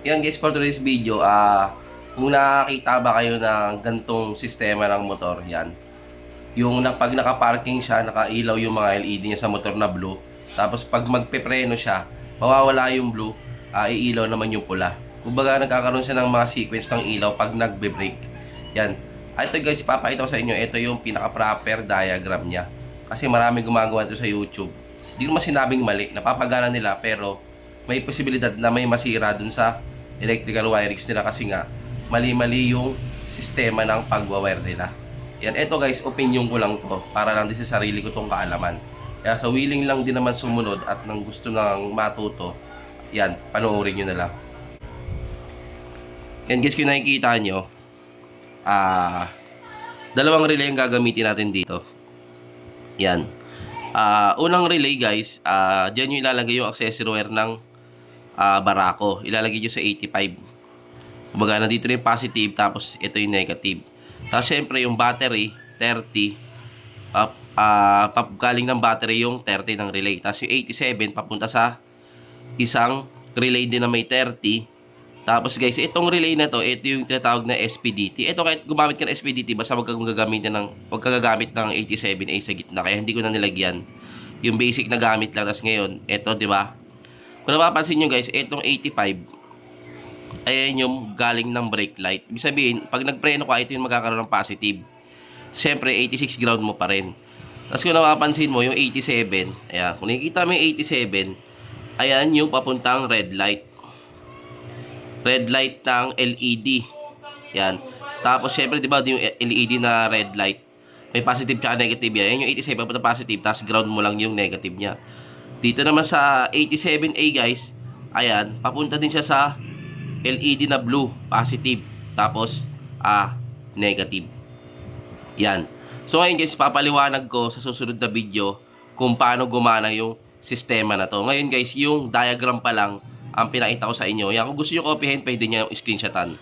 Yan guys, for today's video, kung nakakita ba kayo ng gantong sistema ng motor, yan. Yung pag naka-parking siya, nakailaw yung mga LED niya sa motor na blue. Tapos pag magpepreno siya, mawawala yung blue, iilaw naman yung pula. Kumbaga nagkakaroon siya ng mga sequence ng ilaw pag nagbe-brake. Yan. Ito guys, papakita ko sa inyo, ito yung pinaka-proper diagram niya. Kasi marami gumagawa ito sa YouTube. Hindi naman sinabing mali, napapagana nila pero may posibilidad na may masira dun sa electrical wirings nila kasi nga mali-mali yung sistema ng pagwa-wire nila. Yan, eto guys, opinion ko lang to para lang din sa sarili ko tong kaalaman. Kaya sa willing lang din naman sumunod at nang gusto nang matuto, yan, panoorin nyo na lang. Yan guys, kung nakikita nyo, dalawang relay ang gagamitin natin dito. Yan. Unang relay guys, dyan nyo ilalagay yung accessory wire ng barako. Ilalagay nyo sa 85. Kumbaga, nandito yung positive, tapos ito yung negative. Tapos syempre yung battery, 30. Galing ng battery yung 30 ng relay. Tapos yung 87, papunta sa isang relay din na may 30. Tapos guys, itong relay na to, ito yung tinatawag na SPDT. Ito kahit gumamit ka ng SPDT, basta wag kang gagamit ng 87A sa gitna. Kaya hindi ko na nilagyan. Yung basic na gamit lang. Tapos ngayon, ito, di ba? Kung napapansin nyo guys, itong 85, ayan yung galing ng brake light. Ibig sabihin, pag nagpreno ka, ito yung magkakaroon ng positive. Siyempre, 86 ground mo pa rin. Tapos kung napapansin mo, yung 87, ayan, kung nakikita mo yung 87, ayan yung papuntang red light. Red light ng LED. Yan. Tapos, syempre, di ba, yung LED na red light, may positive tsaka negative yan. Yan yung 87, papunta positive, tapos ground mo lang yung negative niya. Dito naman sa 87A, guys, ayan, papunta din siya sa LED na blue, positive. Tapos, negative. Yan. So, ngayon, guys, papaliwanag ko sa susunod na video kung paano gumana yung sistema na to. Ngayon, guys, yung diagram pa lang ang pinakita ko sa inyo. Yan, kung gusto nyo copyhin, pwede nyo screenshotan.